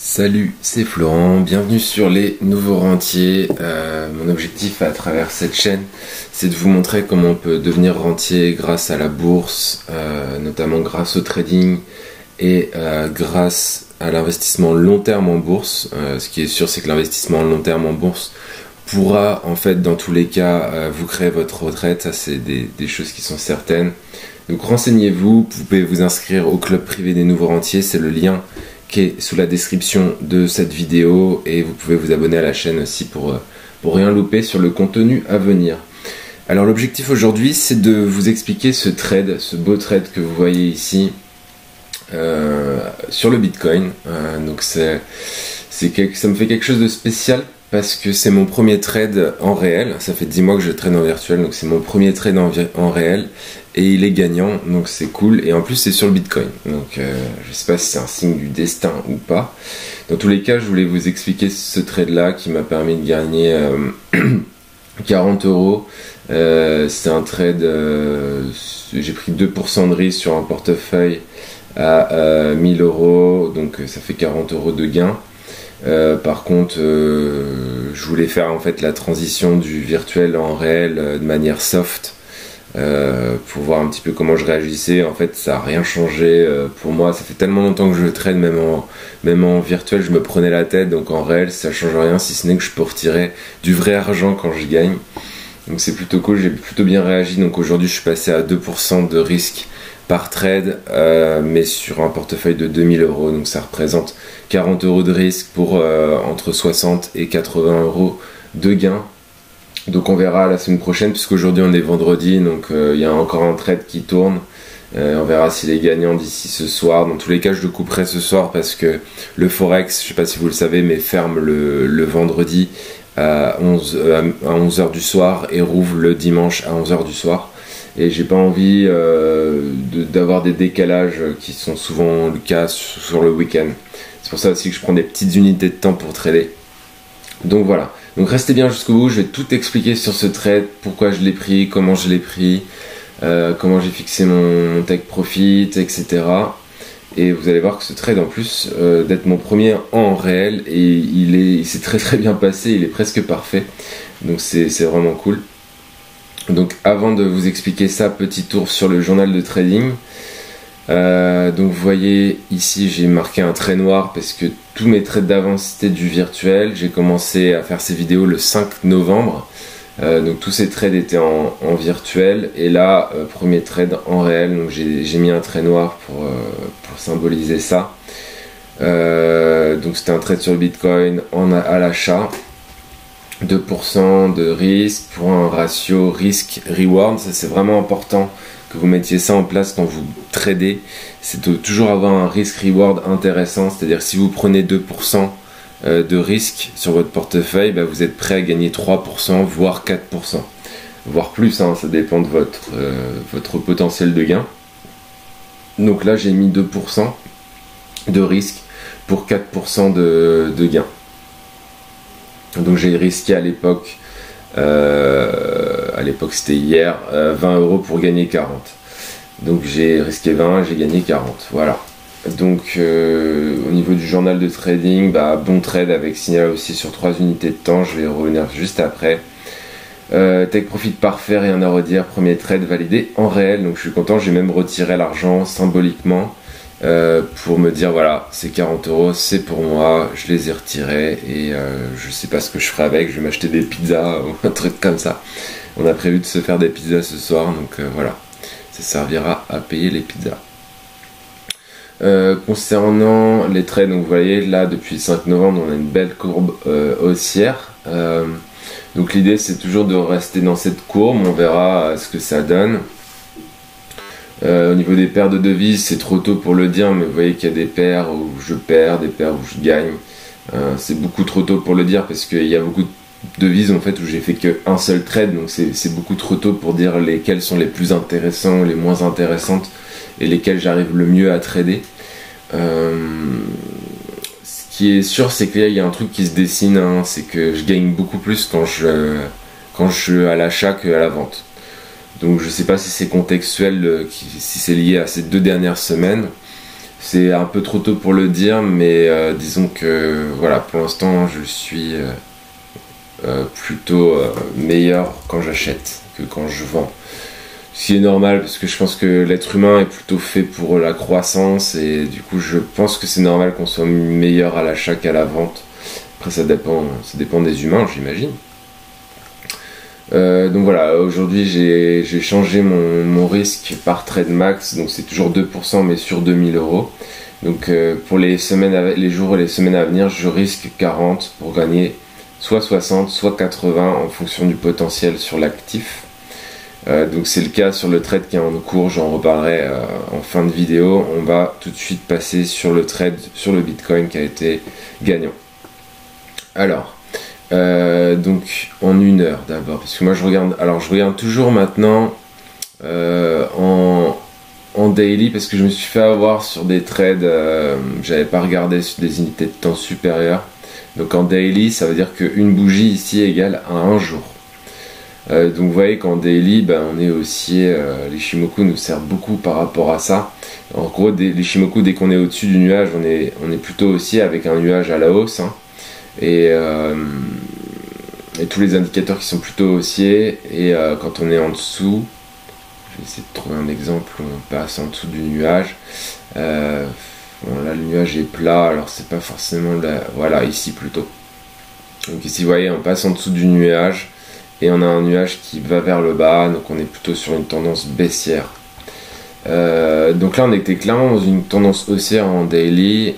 Salut, c'est Florent, bienvenue sur les nouveaux rentiers. Mon objectif à travers cette chaîne, c'est de vous montrer comment on peut devenir rentier grâce à la bourse, notamment grâce au trading et grâce à l'investissement long terme en bourse. Ce qui est sûr, c'est que l'investissement long terme en bourse pourra en fait dans tous les cas vous créer votre retraite. Ça, c'est des choses qui sont certaines. Donc renseignez-vous, vous pouvez vous inscrire au club privé des nouveaux rentiers, c'est le lien qui est sous la description de cette vidéo, et vous pouvez vous abonner à la chaîne aussi pour rien louper sur le contenu à venir. Alors l'objectif aujourd'hui, c'est de vous expliquer ce trade, ce beau trade que vous voyez ici sur le Bitcoin. Donc ça me fait quelque chose de spécial parce que c'est mon premier trade en réel. Ça fait 10 mois que je trade en virtuel, donc c'est mon premier trade en réel. Et il est gagnant, donc c'est cool. Et en plus, c'est sur le Bitcoin. Donc, je sais pas si c'est un signe du destin ou pas. Dans tous les cas, je voulais vous expliquer ce trade-là qui m'a permis de gagner 40 euros. C'est un trade, j'ai pris 2% de risque sur un portefeuille à 1000 euros. Donc, ça fait 40 euros de gain. Par contre, je voulais faire en fait la transition du virtuel en réel de manière soft. Pour voir un petit peu comment je réagissais. En fait, ça n'a rien changé pour moi. Ça fait tellement longtemps que je trade, même en virtuel, je me prenais la tête. Donc en réel, ça change rien, si ce n'est que je peux retirer du vrai argent quand je gagne. Donc c'est plutôt cool, j'ai plutôt bien réagi. Donc aujourd'hui, je suis passé à 2% de risque par trade, mais sur un portefeuille de 2000 euros. Donc ça représente 40 euros de risque pour entre 60 et 80 euros de gain. Donc on verra la semaine prochaine, puisqu'aujourd'hui on est vendredi, donc il y a encore un trade qui tourne. On verra s'il est gagnant d'ici ce soir. Dans tous les cas, je le couperai ce soir parce que le Forex, je sais pas si vous le savez, mais ferme le vendredi à 11h du soir et rouvre le dimanche à 11h du soir. Et j'ai pas envie d'avoir des décalages qui sont souvent le cas sur le week-end. C'est pour ça aussi que je prends des petites unités de temps pour trader. Donc voilà. Donc restez bien jusqu'au bout, je vais tout expliquer sur ce trade, pourquoi je l'ai pris, comment je l'ai pris, comment j'ai fixé mon take profit, etc. Et vous allez voir que ce trade, en plus d'être mon premier en réel, et il s'est très très bien passé, il est presque parfait. Donc c'est vraiment cool. Donc avant de vous expliquer ça, petit tour sur le journal de trading. Donc vous voyez ici, j'ai marqué un trait noir parce que tous mes trades d'avant c'était du virtuel. J'ai commencé à faire ces vidéos le 5 novembre, donc tous ces trades étaient en virtuel, et là premier trade en réel, donc j'ai mis un trait noir pour symboliser ça. Donc c'était un trade sur le Bitcoin à l'achat, 2% de risque pour un ratio risque-reward. Ça c'est vraiment important que vous mettiez ça en place quand vous tradez, c'est de toujours avoir un risk-reward intéressant, c'est-à-dire si vous prenez 2% de risque sur votre portefeuille, vous êtes prêt à gagner 3%, voire 4%, voire plus, ça dépend de votre potentiel de gain. Donc là j'ai mis 2% de risque pour 4% de gain. Donc j'ai risqué à l'époque c'était hier, 20 euros pour gagner 40. Donc j'ai risqué 20, j'ai gagné 40. Voilà. Donc au niveau du journal de trading, bon trade avec signal aussi sur 3 unités de temps. Je vais revenir juste après. Take profit parfait, rien à redire. Premier trade validé en réel. Donc je suis content, j'ai même retiré l'argent symboliquement pour me dire voilà, c'est 40 euros, c'est pour moi, je les ai retirés, et je sais pas ce que je ferai avec. Je vais m'acheter des pizzas ou un truc comme ça. On a prévu de se faire des pizzas ce soir, donc voilà, ça servira à payer les pizzas. Concernant les trades, donc vous voyez là depuis le 5 novembre on a une belle courbe haussière. Donc l'idée c'est toujours de rester dans cette courbe, on verra ce que ça donne. Au niveau des paires de devises, c'est trop tôt pour le dire, mais vous voyez qu'il y a des paires où je perds, des paires où je gagne. C'est beaucoup trop tôt pour le dire parce qu'il y a beaucoup de devises en fait où j'ai fait qu'un seul trade, donc c'est beaucoup trop tôt pour dire lesquelles sont les plus intéressantes, les moins intéressantes, et lesquelles j'arrive le mieux à trader. Ce qui est sûr, c'est qu'il y a un truc qui se dessine, c'est que je gagne beaucoup plus quand je suis à l'achat qu'à la vente. Donc je sais pas si c'est contextuel, si c'est lié à ces 2 dernières semaines. C'est un peu trop tôt pour le dire, mais disons que voilà, pour l'instant je suis plutôt meilleur quand j'achète que quand je vends. Ce qui est normal parce que je pense que l'être humain est plutôt fait pour la croissance et du coup je pense que c'est normal qu'on soit meilleur à l'achat qu'à la vente. Après ça dépend des humains, j'imagine. Donc voilà, aujourd'hui j'ai changé mon risque par trade max, donc c'est toujours 2% mais sur 2000 €. Donc pour les jours et les semaines à venir, je risque 40 pour gagner soit 60, soit 80 en fonction du potentiel sur l'actif. Donc c'est le cas sur le trade qui est en cours, j'en reparlerai en fin de vidéo. On va tout de suite passer sur le trade sur le Bitcoin qui a été gagnant. Alors, donc en 1 heure d'abord, parce que moi je regarde toujours maintenant en daily, parce que je me suis fait avoir sur des trades, j'avais pas regardé sur des unités de temps supérieures. Donc en daily, ça veut dire qu'une bougie ici égale à un jour. Donc vous voyez qu'en daily, on est haussier, l'Ichimoku nous sert beaucoup par rapport à ça. En gros, l'Ichimoku, dès qu'on est au-dessus du nuage, on est plutôt haussier avec un nuage à la hausse, hein. Et tous les indicateurs qui sont plutôt haussiers. Et quand on est en dessous, je vais essayer de trouver un exemple où on passe en dessous du nuage. Bon, là le nuage est plat, alors c'est pas forcément voilà, ici plutôt. Donc ici vous voyez, on passe en dessous du nuage et on a un nuage qui va vers le bas, donc on est plutôt sur une tendance baissière. Donc là on était clairement dans une tendance haussière en daily.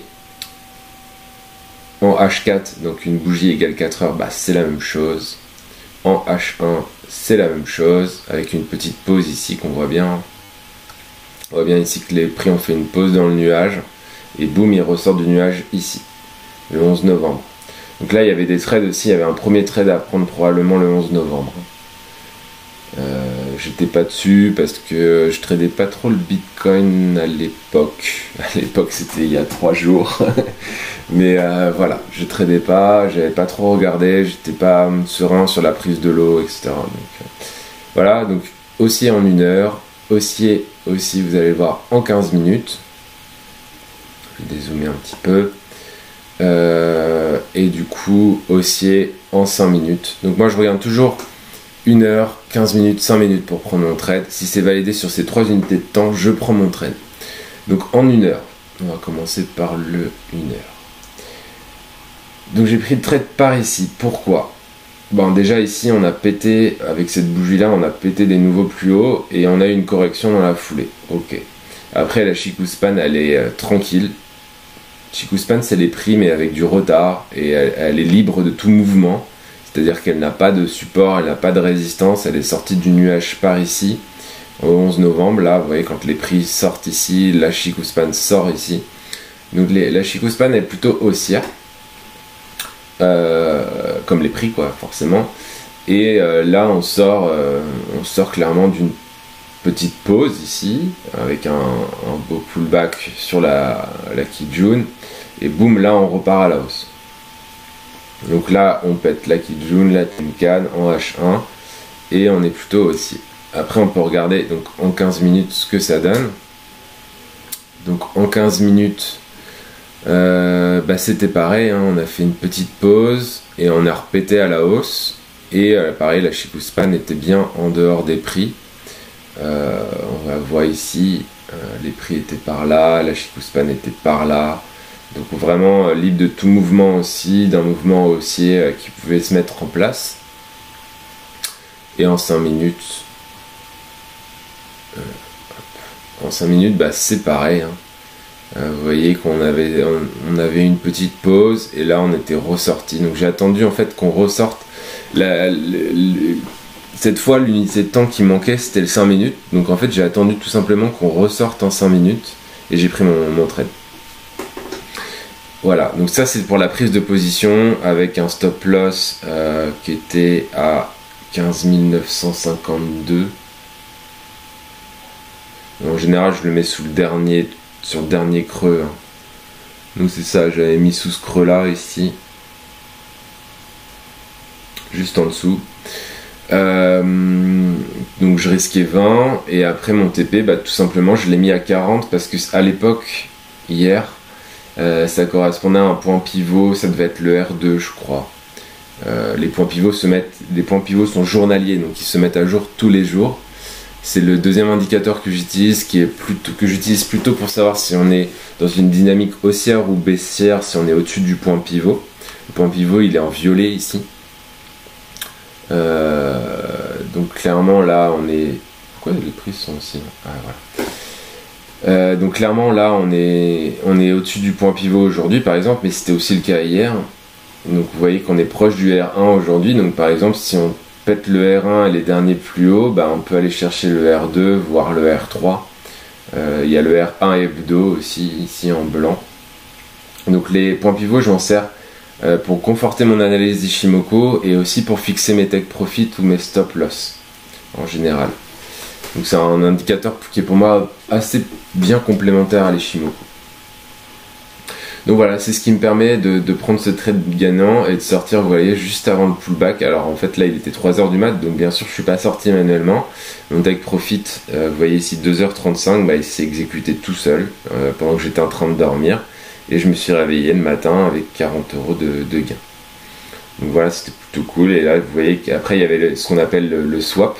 En H4, donc une bougie égale 4 heures, c'est la même chose. En H1, c'est la même chose, avec une petite pause ici qu'on voit bien. On voit bien ici que les prix ont fait une pause dans le nuage, et boum, ils ressortent du nuage ici, le 11 novembre. Donc là, il y avait des trades aussi, il y avait un premier trade à prendre probablement le 11 novembre. J'étais pas dessus parce que je tradais pas trop le Bitcoin à l'époque. À l'époque, c'était il y a 3 jours. Mais voilà, je tradais pas, j'avais pas trop regardé, j'étais pas serein sur la prise de l'eau, etc. Donc, voilà, donc haussier en 1 heure, haussier aussi, vous allez le voir, en 15 minutes. Je vais dézoomer un petit peu. Et du coup, haussier en 5 minutes. Donc moi, je regarde toujours 1 heure, 15 minutes, 5 minutes pour prendre mon trade. Si c'est validé sur ces 3 unités de temps, je prends mon trade. Donc en 1 heure, on va commencer par le 1 heure. Donc j'ai pris le trade par ici. Pourquoi ? Bon, déjà ici, on a pété, avec cette bougie-là, on a pété des nouveaux plus hauts et on a eu une correction dans la foulée. Ok. Après, la Chikou Span, elle est tranquille. Chikou Span, c'est les prix, mais avec du retard et elle est libre de tout mouvement. C'est-à-dire qu'elle n'a pas de support, elle n'a pas de résistance, elle est sortie du nuage par ici, au 11 novembre, là, vous voyez, quand les prix sortent ici, la Chikou Span sort ici. Donc la Chikou Span est plutôt haussière, comme les prix, quoi, forcément. Et là, on sort clairement d'une petite pause ici, avec un beau pullback sur la Kijun, et boum, là, on repart à la hausse. Donc là, on pète la Kijun, la Tenkan en H1 et on est plutôt haussier. Après, on peut regarder donc en 15 minutes ce que ça donne. Donc en 15 minutes, c'était pareil, hein, on a fait une petite pause et on a repété à la hausse. Et pareil, la Chikou Span était bien en dehors des prix. On va voir ici, les prix étaient par là, la Chikou Span était par là. Donc vraiment libre de tout mouvement aussi, d'un mouvement haussier qui pouvait se mettre en place. Et en 5 minutes, c'est pareil, hein. Vous voyez qu'on avait une petite pause et là on était ressorti. Donc j'ai attendu en fait qu'on ressorte. Cette fois l'unité de temps qui manquait c'était le 5 minutes. Donc en fait j'ai attendu tout simplement qu'on ressorte en 5 minutes et j'ai pris mon trade. Voilà, donc ça c'est pour la prise de position avec un stop loss qui était à 15 952. En général je le mets sur le dernier creux, hein. Donc c'est ça, j'avais mis sous ce creux là ici, juste en dessous. Donc je risquais 20 et après mon TP tout simplement je l'ai mis à 40 parce que à l'époque hier. Ça correspondait à un point pivot, ça devait être le R2 je crois. Les points pivots sont journaliers, donc ils se mettent à jour tous les jours. C'est le deuxième indicateur que j'utilise, que j'utilise plutôt pour savoir si on est dans une dynamique haussière ou baissière, si on est au-dessus du point pivot. Le point pivot il est en violet ici. Donc clairement là on est... Pourquoi les prix sont aussi... Ah voilà. Donc clairement là on est au-dessus du point pivot aujourd'hui par exemple, mais c'était aussi le cas hier. Donc vous voyez qu'on est proche du R1 aujourd'hui. Donc par exemple si on pète le R1 et les derniers plus hauts, bah, on peut aller chercher le R2 voire le R3. Il y a le R1 hebdo aussi ici en blanc. Donc les points pivots je m'en sers pour conforter mon analyse d'Ishimoku et aussi pour fixer mes take profit ou mes stop loss en général. Donc c'est un indicateur qui est pour moi assez bien complémentaire à l'Ishimoku. Donc voilà, c'est ce qui me permet de prendre ce trade gagnant et de sortir, vous voyez, juste avant le pullback. Alors en fait là il était 3h du mat, donc bien sûr je suis pas sorti manuellement. Mon take profit, vous voyez ici 2h35, bah, il s'est exécuté tout seul pendant que j'étais en train de dormir. Et je me suis réveillé le matin avec 40 € de gain. Donc voilà, c'était plutôt cool. Et là vous voyez qu'après il y avait ce qu'on appelle le swap.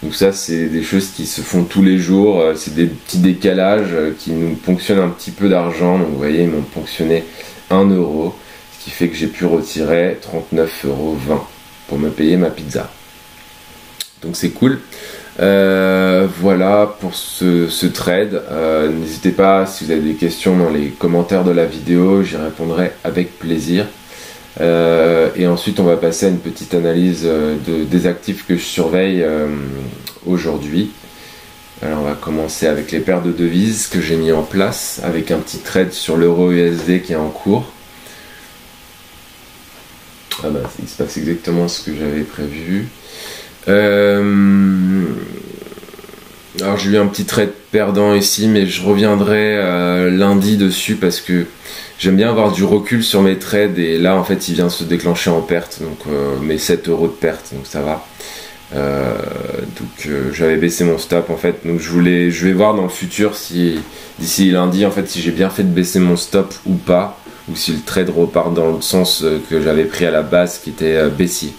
Donc ça c'est des choses qui se font tous les jours, c'est des petits décalages qui nous ponctionnent un petit peu d'argent. Donc vous voyez ils m'ont ponctionné 1 €, ce qui fait que j'ai pu retirer 39,20 € pour me payer ma pizza. Donc c'est cool. Voilà pour ce trade. N'hésitez pas si vous avez des questions dans les commentaires de la vidéo, j'y répondrai avec plaisir. Et ensuite on va passer à une petite analyse des actifs que je surveille aujourd'hui. Alors on va commencer avec les paires de devises que j'ai mis en place avec un petit trade sur l'euro USD qui est en cours. Ah bah il se passe exactement ce que j'avais prévu. Alors j'ai eu un petit trade perdant ici, mais je reviendrai lundi dessus parce que j'aime bien avoir du recul sur mes trades et là en fait il vient se déclencher en perte, donc mes 7 € de perte, donc ça va. J'avais baissé mon stop en fait, donc je vais voir dans le futur si d'ici lundi en fait si j'ai bien fait de baisser mon stop ou pas, ou si le trade repart dans le sens que j'avais pris à la base qui était baissier.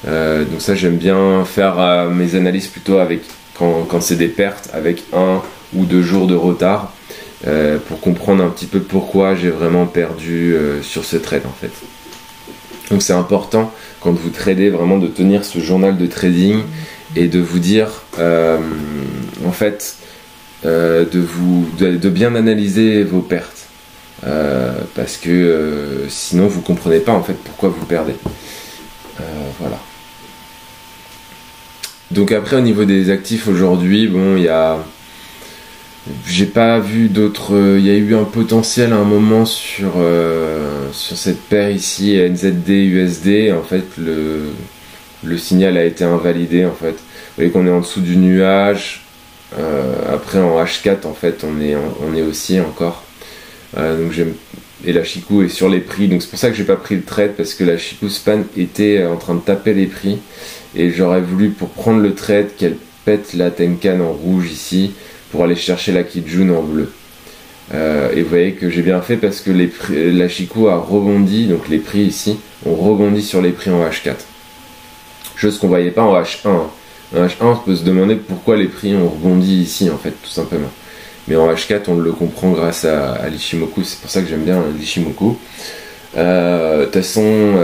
Donc ça j'aime bien faire mes analyses plutôt avec quand c'est des pertes avec 1 ou 2 jours de retard pour comprendre un petit peu pourquoi j'ai vraiment perdu sur ce trade en fait. Donc c'est important quand vous tradez vraiment de tenir ce journal de trading et de vous dire en fait de bien analyser vos pertes parce que sinon vous comprenez pas en fait pourquoi vous perdez. Voilà. Donc après au niveau des actifs aujourd'hui, bon j'ai pas vu d'autres, il y a eu un potentiel à un moment sur cette paire ici NZD USD, en fait le signal a été invalidé en fait. Vous voyez qu'on est en dessous du nuage, après en H4 en fait on est haussier encore. Donc et la Chikou est sur les prix, donc c'est pour ça que j'ai pas pris le trade parce que la Chikou Span était en train de taper les prix et j'aurais voulu pour prendre le trade qu'elle pète la Tenkan en rouge ici pour aller chercher la Kijun en bleu. Et vous voyez que j'ai bien fait parce que la Chikou a rebondi, donc les prix ici ont rebondi sur les prix en H4. Chose qu'on voyait pas en H1. En H1 on peut se demander pourquoi les prix ont rebondi ici en fait tout simplement. Mais en H4 on le comprend grâce à l'Ishimoku, c'est pour ça que j'aime bien l'Ishimoku. De toute façon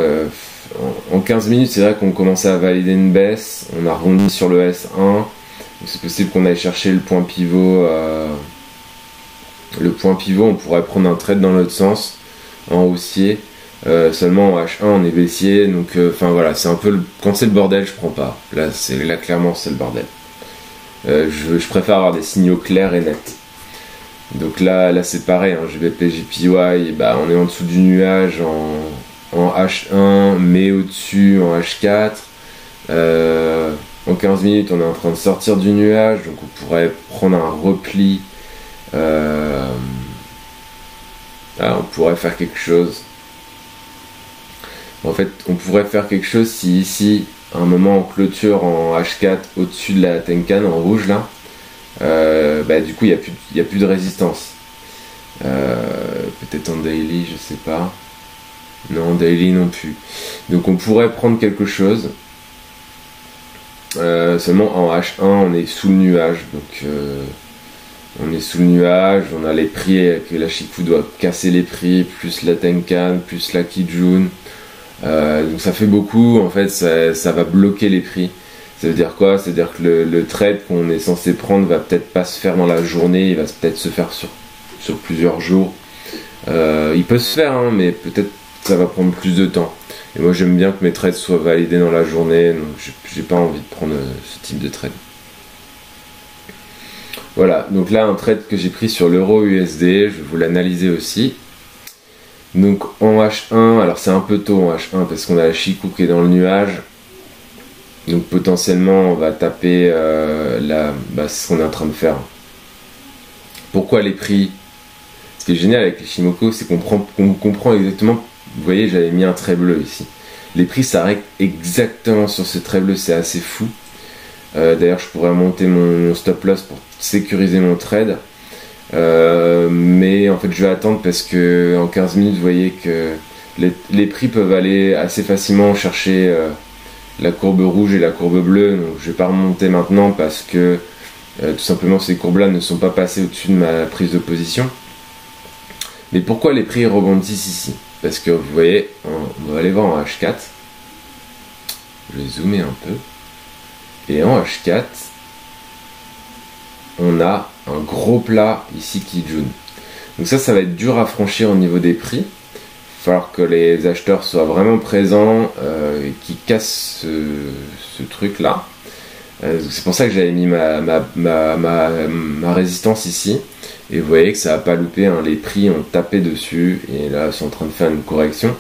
en 15 minutes c'est vrai qu'on commençait à valider une baisse, on a rebondi sur le S1, c'est possible qu'on aille chercher le point pivot. Le point pivot on pourrait prendre un trade dans l'autre sens en haussier, seulement en H1 on est baissier, donc enfin voilà, c'est un peu quand c'est le bordel je prends pas, là clairement c'est le bordel. Je préfère avoir des signaux clairs et nets. Donc là c'est pareil, hein, GBP JPY, bah, on est en dessous du nuage en H1 mais au-dessus en H4. En 15 minutes on est en train de sortir du nuage, donc on pourrait prendre un repli. On pourrait faire quelque chose. En fait on pourrait faire quelque chose si ici à un moment en clôture en H4 au-dessus de la Tenkan en rouge là, du coup il n'y a plus de résistance. Peut-être en daily, je sais pas. Non, daily non plus. Donc on pourrait prendre quelque chose. Seulement en H1, on est sous le nuage. Donc on est sous le nuage, on a les prix que la Chikou doit casser les prix, plus la Tenkan, plus la Kijun. Donc ça fait beaucoup, en fait, ça va bloquer les prix. Ça veut dire quoi? Ça veut dire que le trade qu'on est censé prendre va peut-être pas se faire dans la journée, il va peut-être se faire sur plusieurs jours. Il peut se faire, hein, mais peut-être ça va prendre plus de temps. Et moi j'aime bien que mes trades soient validés dans la journée, donc j'ai pas envie de prendre ce type de trade. Voilà, donc là un trade que j'ai pris sur l'euro USD, je vais vous l'analyser aussi. Donc en H1, alors c'est un peu tôt en H1 parce qu'on a la Chikou qui est dans le nuage. Donc potentiellement on va taper c'est ce qu'on est en train de faire. Pourquoi les prix? Ce qui est génial avec les Shimoku, c'est qu'on comprend exactement. Vous voyez, j'avais mis un trait bleu ici. Les prix s'arrêtent exactement sur ce trait bleu, c'est assez fou. D'ailleurs, je pourrais monter mon stop loss pour sécuriser mon trade. Mais en fait, je vais attendre parce que en 15 minutes, vous voyez que les prix peuvent aller assez facilement chercher la courbe rouge et la courbe bleue. Donc, je vais pas remonter maintenant parce que tout simplement ces courbes-là ne sont pas passées au-dessus de ma prise de position. Mais pourquoi les prix rebondissent ici? Parce que vous voyez, on va aller voir en H4. Je vais zoomer un peu. Et en H4, on a un gros plat ici qui jaune. Donc ça va être dur à franchir au niveau des prix. Il va falloir que les acheteurs soient vraiment présents et qu'ils cassent ce truc-là. C'est pour ça que j'avais mis ma résistance ici. Et vous voyez que ça n'a pas loupé, hein. Les prix ont tapé dessus et là ils sont en train de faire une correction.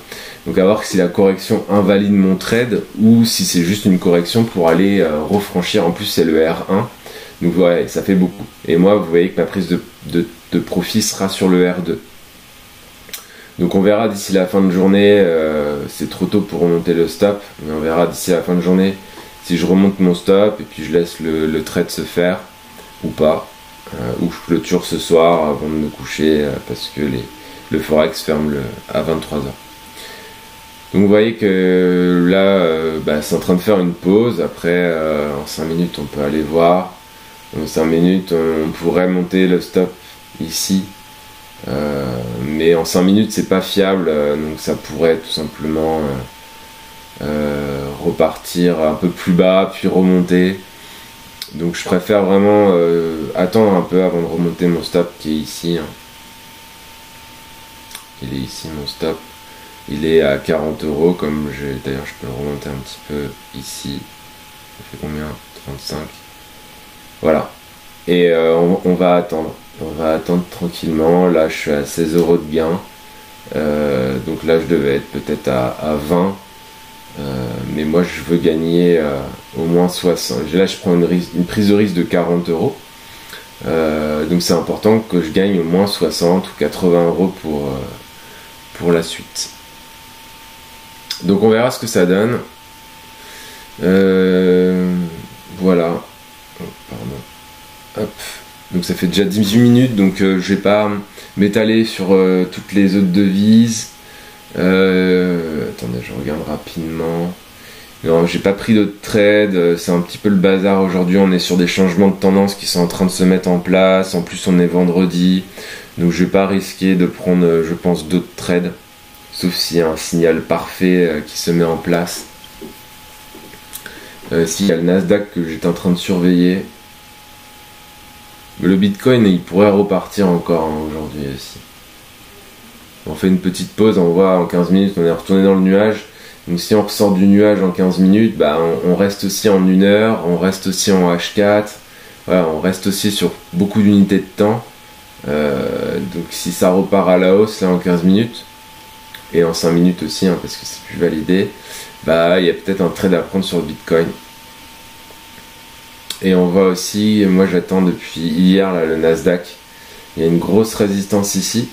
Donc à voir si la correction invalide mon trade ou si c'est juste une correction pour aller refranchir. En plus c'est le R1, donc ouais, ça fait beaucoup. Et moi vous voyez que ma prise de profit sera sur le R2. Donc on verra d'ici la fin de journée, c'est trop tôt pour remonter le stop, mais on verra d'ici la fin de journée si je remonte mon stop et puis je laisse le trade se faire ou pas. Ou je clôture ce soir avant de me coucher parce que le Forex ferme à 23h. Donc vous voyez que là c'est en train de faire une pause. Après en 5 minutes on peut aller voir. En 5 minutes on pourrait monter le stop ici. Mais en 5 minutes c'est pas fiable, donc ça pourrait tout simplement repartir un peu plus bas puis remonter. Donc je préfère vraiment attendre un peu avant de remonter mon stop qui est ici. Hein. Il est ici mon stop. Il est à 40 € comme d'ailleurs je peux le remonter un petit peu ici. Ça fait combien? 35. Voilà. Et on va attendre. On va attendre tranquillement. Là je suis à 16 € de gain. Donc là je devais être peut-être à 20. Mais moi je veux gagner au moins 60. Là je prends une prise de risque de 40 €. Donc c'est important que je gagne au moins 60 ou 80 € pour la suite. Donc on verra ce que ça donne. Voilà. Oh, pardon. Hop. Donc ça fait déjà 18 minutes, donc je vais pas m'étaler sur toutes les autres devises. Attendez, je regarde rapidement. Non, j'ai pas pris d'autres trades, c'est un petit peu le bazar aujourd'hui, on est sur des changements de tendance qui sont en train de se mettre en place, en plus on est vendredi, donc je vais pas risquer de prendre, je pense, d'autres trades, sauf s'il y a un signal parfait qui se met en place. S'il y a le Nasdaq que j'étais en train de surveiller, le Bitcoin il pourrait repartir encore hein, aujourd'hui aussi. On fait une petite pause, on voit en 15 minutes, on est retourné dans le nuage. Donc si on ressort du nuage en 15 minutes, on reste aussi en 1 heure, on reste aussi en H4, voilà, on reste aussi sur beaucoup d'unités de temps. Donc si ça repart à la hausse là en 15 minutes, et en 5 minutes aussi, hein, parce que c'est plus validé, il y a peut-être un trade à prendre sur le Bitcoin. Et on voit aussi, moi j'attends depuis hier là, le Nasdaq, il y a une grosse résistance ici.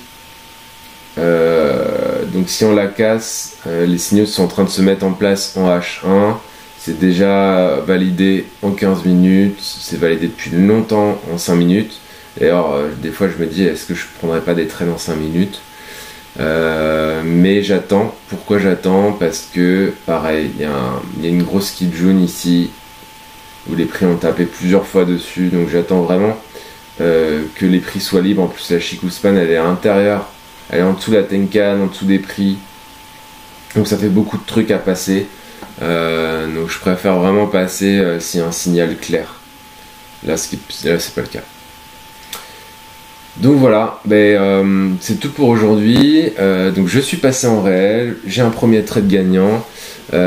Donc si on la casse, les signaux sont en train de se mettre en place en H1, c'est déjà validé en 15 minutes, c'est validé depuis longtemps en 5 minutes, D'ailleurs, des fois je me dis, est-ce que je prendrais pas des trades en 5 minutes? Mais j'attends. Pourquoi j'attends? Parce que, pareil, il y a une grosse skip June ici, où les prix ont tapé plusieurs fois dessus, donc j'attends vraiment que les prix soient libres. En plus, la Chikou-span, elle est à l'intérieur, elle est en dessous de la Tenkan, en dessous des prix, donc ça fait beaucoup de trucs à passer. Donc je préfère vraiment passer s'il y a un signal clair. Là c'est pas le cas. Donc voilà, c'est tout pour aujourd'hui. Donc je suis passé en réel, j'ai un premier trade gagnant.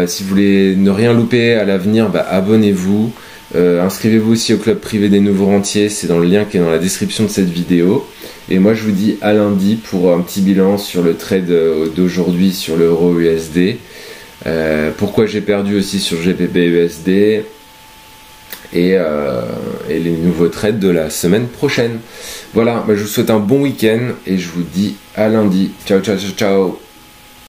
Si vous voulez ne rien louper à l'avenir, abonnez-vous. Inscrivez-vous aussi au club privé des nouveaux rentiers, c'est dans le lien qui est dans la description de cette vidéo. Et moi je vous dis à lundi pour un petit bilan sur le trade d'aujourd'hui sur l'euro USD. Pourquoi j'ai perdu aussi sur GBP USD et les nouveaux trades de la semaine prochaine. Voilà, je vous souhaite un bon week-end et je vous dis à lundi. Ciao ciao ciao ciao.